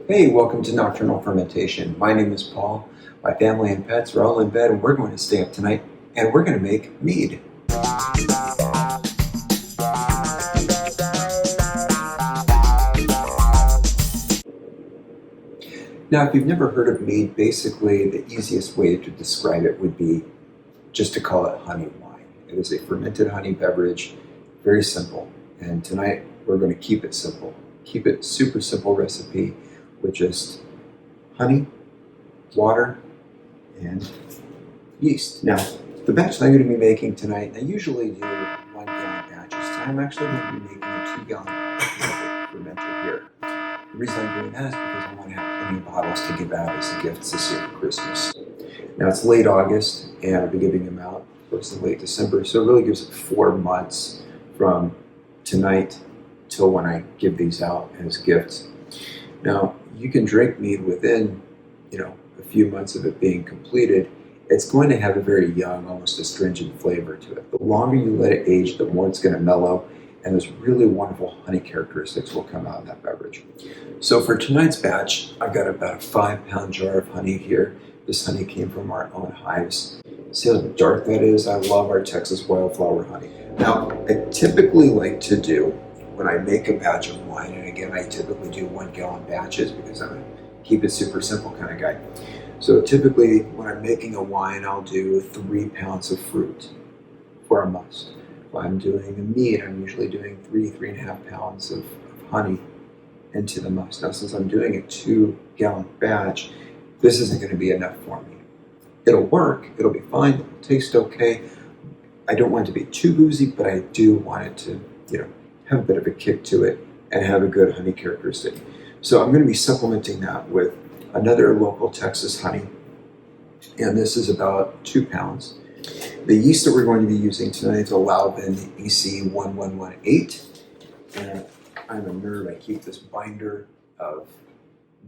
Hey, welcome to Nocturnal Fermentation. My name is Paul. My family and pets are all in bed and we're going to stay up tonight and we're going to make mead. Now, if you've never heard of mead, basically the easiest way to describe it would be just to call it honey wine. It is a fermented honey beverage, very simple. And tonight we're going to keep it simple. Keep it super simple recipe with just honey, water, and yeast. Now, the batch that I'm going to be making tonight, I usually do 1 gallon batches. Tonight I'm actually going to be making a 2 gallon fermenter here. The reason I'm doing that is because I want to have plenty of bottles to give out as gifts this year for Christmas. Now it's late August and I'll be giving them out towards the late December, so it really gives it 4 months from tonight till when I give these out as gifts. Now, you can drink mead within, a few months of it being completed. It's going to have a very young, almost astringent flavor to it. The longer you let it age, the more it's going to mellow, and those really wonderful honey characteristics will come out in that beverage. So for tonight's batch, I've got about a 5-pound jar of honey here. This honey came from our own hives. See how dark that is? I love our Texas wildflower honey. Now, I typically like to do, when I make a batch of wine, and again, I typically do 1 gallon batches because I'm a keep it super simple kind of guy. So typically, when I'm making a wine, I'll do 3 pounds of fruit for a must. If I'm doing a mead, I'm usually doing 3.5 pounds of honey into the must. Now, since I'm doing a 2 gallon batch, this isn't going to be enough for me. It'll work, it'll be fine, it'll taste okay. I don't want it to be too boozy, but I do want it to, have a bit of a kick to it and have a good honey characteristic. So I'm going to be supplementing that with another local Texas honey, and this is about 2 pounds. The yeast that we're going to be using tonight is a Lalvin EC1118, and I'm a nerd. I keep this binder of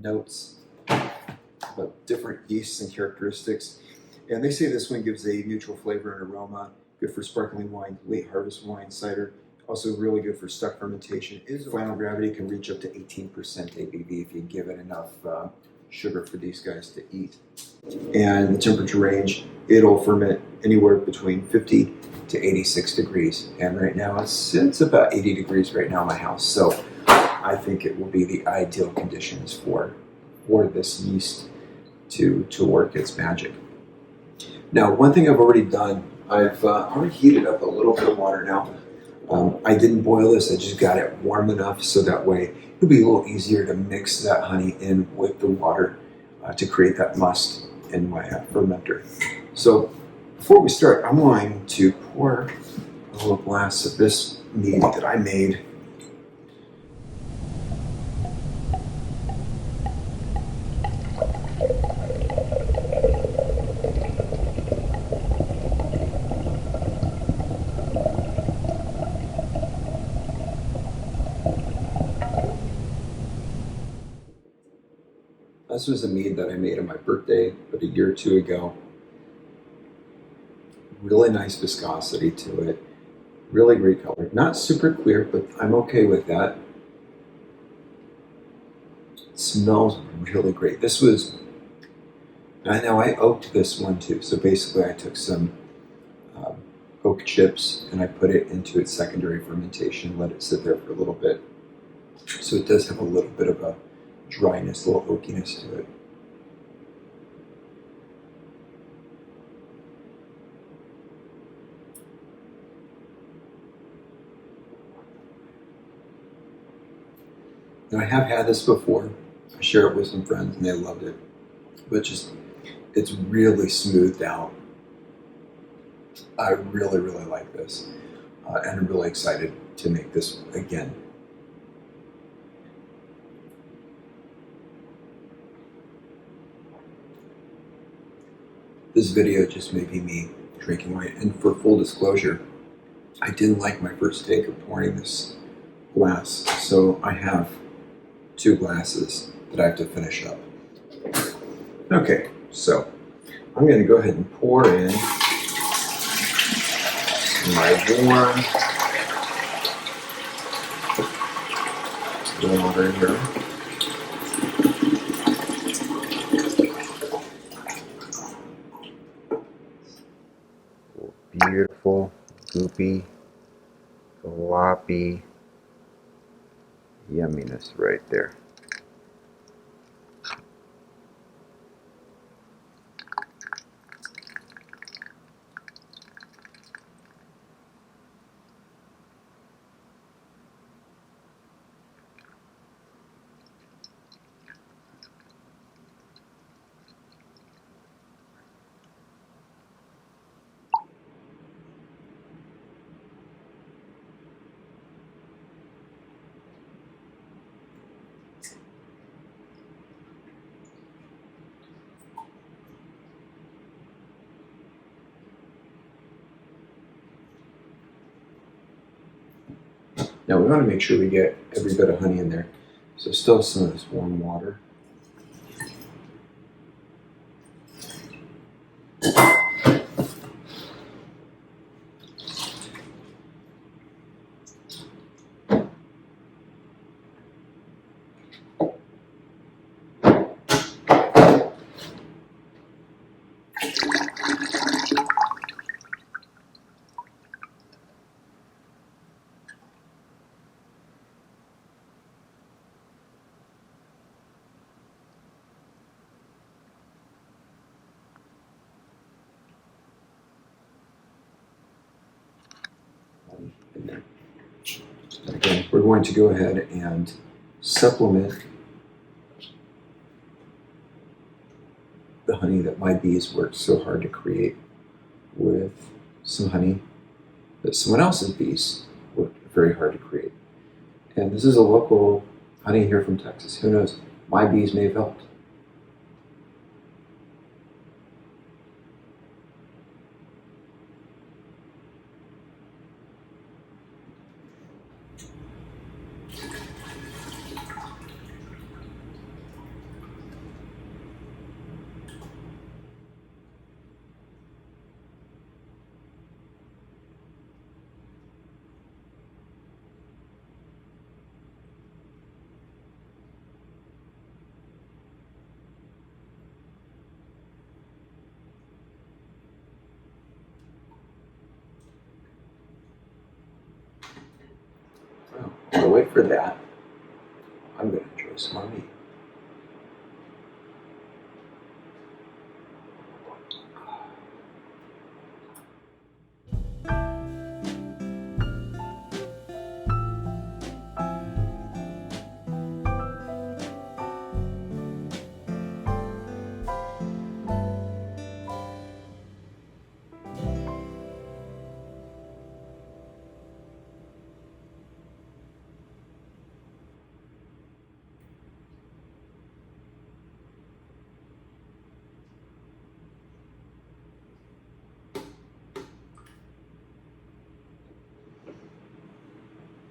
notes about different yeasts and characteristics, and they say this one gives a neutral flavor and aroma, good for sparkling wine, late harvest wine, cider. Also really good for stuck fermentation. Final gravity can reach up to 18% ABV if you give it enough sugar for these guys to eat. And the temperature range, it'll ferment anywhere between 50 to 86 degrees. And right now it's about 80 degrees right now in my house. So I think it will be the ideal conditions for this yeast to work its magic. Now, one thing I've already done, I've already heated up a little bit of water now. I didn't boil this, I just got it warm enough so that way it'll be a little easier to mix that honey in with the water to create that must in my fermenter. So before we start, I'm going to pour a little glass of this mead that I made. This was a mead that I made on my birthday about a year or 2 ago. Really nice viscosity to it. Really great color. Not super clear, but I'm okay with that. It smells really great. This was, I oaked this one too. So basically I took some oak chips and I put it into its secondary fermentation, let it sit there for a little bit. So it does have a little bit of a dryness, a little oakiness to it. Now I have had this before. I shared it with some friends and they loved it. But it's really smoothed out. I really, really like this. And I'm really excited to make this again. This video just may be me drinking wine. And for full disclosure, I didn't like my first take of pouring this glass. So I have 2 glasses that I have to finish up. Okay, so I'm going to go ahead and pour in my warm water here. beautiful, goopy, gloppy yumminess right there. Now we want to make sure we get every bit of honey in there. So still some of this warm water. In there. Again, we're going to go ahead and supplement the honey that my bees worked so hard to create with some honey that someone else's bees worked very hard to create. And this is a local honey here from Texas. Who knows? My bees may have helped. Well, while I wait for that, I'm going to enjoy some more meat.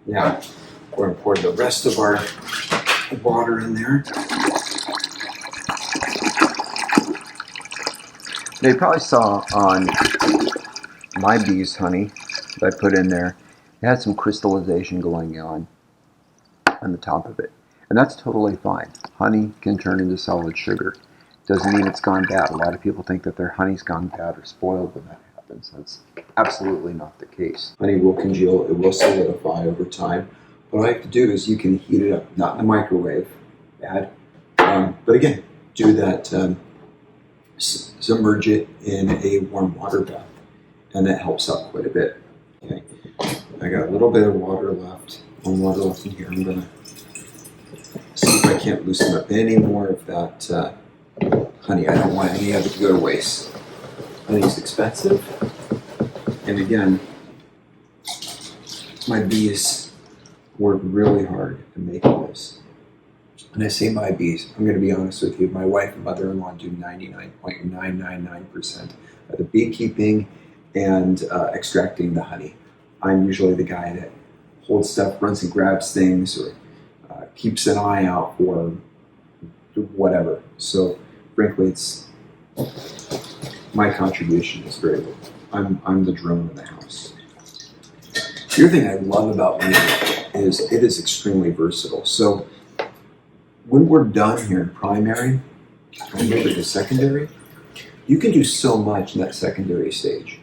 Now, we're going to pour the rest of our water in there. Now, you probably saw on my bees' honey that I put in there, it had some crystallization going on the top of it. And that's totally fine. Honey can turn into solid sugar. Doesn't mean it's gone bad. A lot of people think that their honey's gone bad or spoiled when that happens. That's absolutely not the case. Honey will congeal, it will solidify over time. What I have to do is you can heat it up, not in the microwave, bad. But again, do that, submerge it in a warm water bath, and that helps out quite a bit. Okay, I got a little bit of water left, warm water left in here. I'm gonna see if I can't loosen up any more of that honey. I don't want any of it to go to waste. Honey's expensive. And again, my bees work really hard at making this. And I say my bees, I'm going to be honest with you, my wife and mother-in-law do 99.999% of the beekeeping and extracting the honey. I'm usually the guy that holds stuff, runs and grabs things, or keeps an eye out for whatever. So frankly, it's my contribution is very little. I'm the drone in the house. The other thing I love about Mead is it is extremely versatile. So when we're done here in primary and over to secondary, you can do so much in that secondary stage.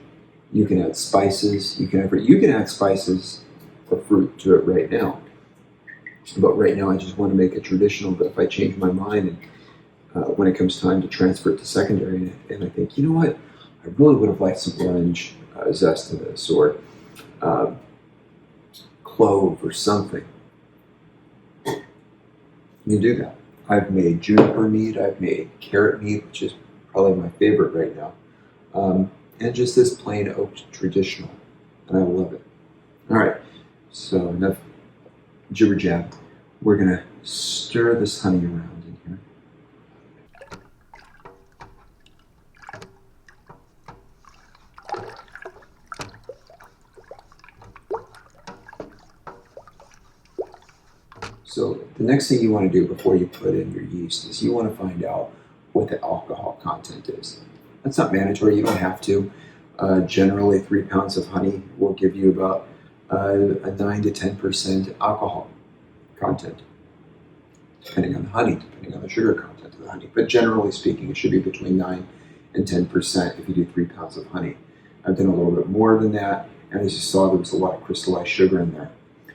You can add spices. You can add spices or fruit to it right now. But right now I just want to make it traditional. But if I change my mind and when it comes time to transfer it to secondary, and I think, you know what, I really would have liked some orange zest to this, or clove or something. You do that. I've made juniper mead, I've made carrot mead, which is probably my favorite right now, and just this plain oak traditional, and I love it. All right, so enough jibber jab. We're gonna stir this honey around in here. So the next thing you want to do before you put in your yeast is you want to find out what the alcohol content is. That's not mandatory, you don't have to. Generally 3 pounds of honey will give you about a 9 to 10% alcohol content, depending on the honey, depending on the sugar content of the honey. But generally speaking, it should be between 9 and 10% if you do 3 pounds of honey. I've done a little bit more than that, and as you saw, there was a lot of crystallized sugar in there.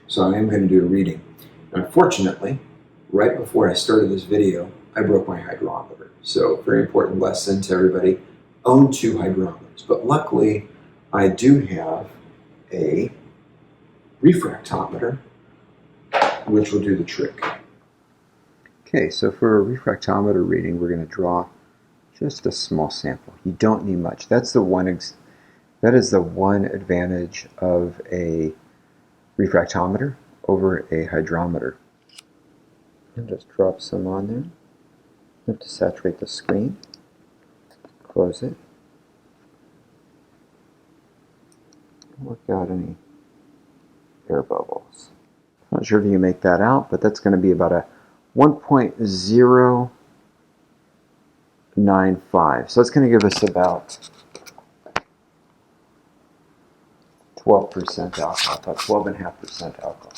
So I am going to do a reading. Unfortunately, right before I started this video, I broke my hydrometer. So very important lesson to everybody, own 2 hydrometers. But luckily, I do have a refractometer, which will do the trick. Okay, so for a refractometer reading, we're going to draw just a small sample. You don't need much. That is the one advantage of a refractometer over a hydrometer. And just drop some on there. You have to saturate the screen. Close it. Work out any air bubbles. Not sure if you can make that out, but that's going to be about a 1.095. So it's going to give us about 12% alcohol, about 12.5% alcohol.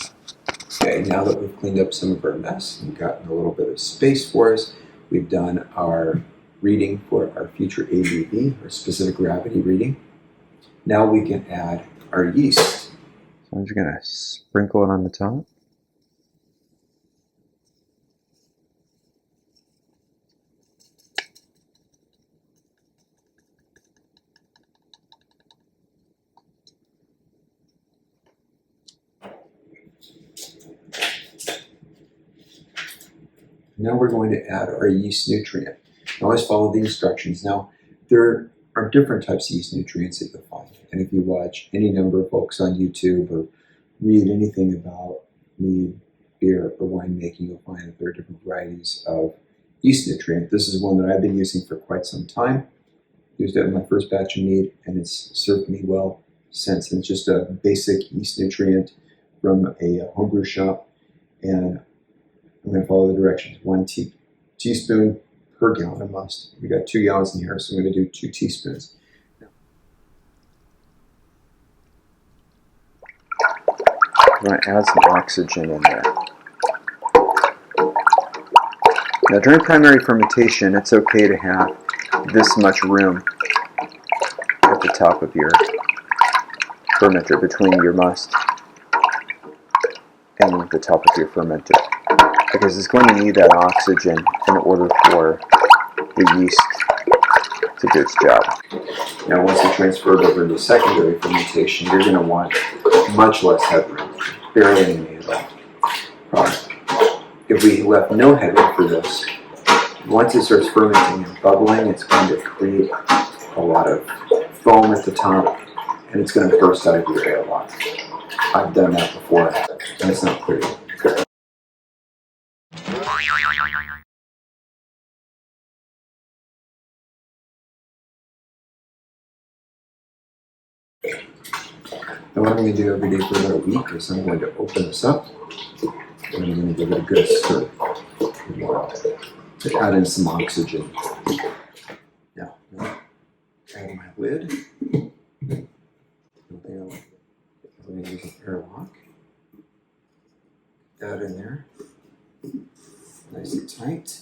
Okay, now that we've cleaned up some of our mess and gotten a little bit of space for us, we've done our reading for our future ABV, our specific gravity reading. Now we can add our yeast. So I'm just going to sprinkle it on the top. Now we're going to add our yeast nutrient. Always follow the instructions. Now, there are different types of yeast nutrients that you'll find. And if you watch any number of folks on YouTube or read anything about mead, beer, or winemaking, you'll find that there are different varieties of yeast nutrient. This is one that I've been using for quite some time. Used it in my first batch of mead, and it's served me well since. And it's just a basic yeast nutrient from a homebrew shop. And I'm going to follow the directions. 1 teaspoon per gallon, a must. We got 2 gallons in here, so I'm going to do 2 teaspoons. I'm going to add some oxygen in there. Now during primary fermentation, it's okay to have this much room at the top of your fermenter, between your must and the top of your fermenter, because it's going to need that oxygen in order for the yeast to do its job. Now once you transfer it over into secondary fermentation, you're going to want much less headroom, barely any at all. If we left no headroom for this, once it starts fermenting and bubbling, it's going to create a lot of foam at the top, and it's going to burst out of your airlock. I've done that before, and it's not pretty. And what I'm going to do every day for about a week is I'm going to open this up, and I'm going to give it a good stir to add in some oxygen. Now, add my lid. I'm going to use an airlock. That in there, nice and tight.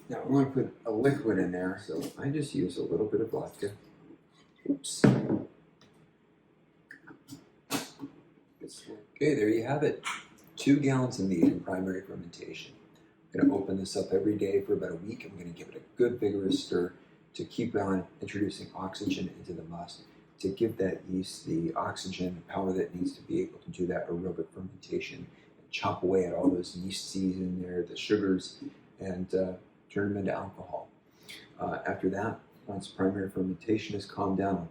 Now I want to put a liquid in there, so I just use a little bit of vodka. Oops. Okay, there you have it. 2 gallons of mead in primary fermentation. I'm going to open this up every day for about a week. I'm going to give it a good vigorous stir to keep on introducing oxygen into the must, to give that yeast the oxygen and power that it needs to be able to do that aerobic fermentation and chop away at all those yeast seeds in there, the sugars, and turn them into alcohol. After that, once primary fermentation has calmed down,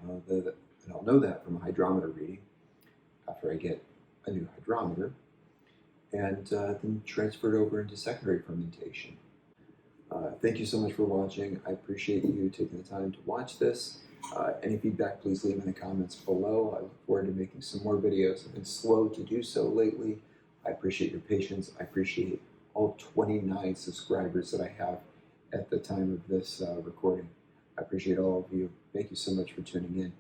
I'll know that from a hydrometer reading after I get a new hydrometer, and then transfer it over into secondary fermentation. Thank you so much for watching. I appreciate you taking the time to watch this. Any feedback, please leave in the comments below. I look forward to making some more videos. I've been slow to do so lately. I appreciate your patience. I appreciate all 29 subscribers that I have at the time of this recording. I appreciate all of you. Thank you so much for tuning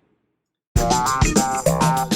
in.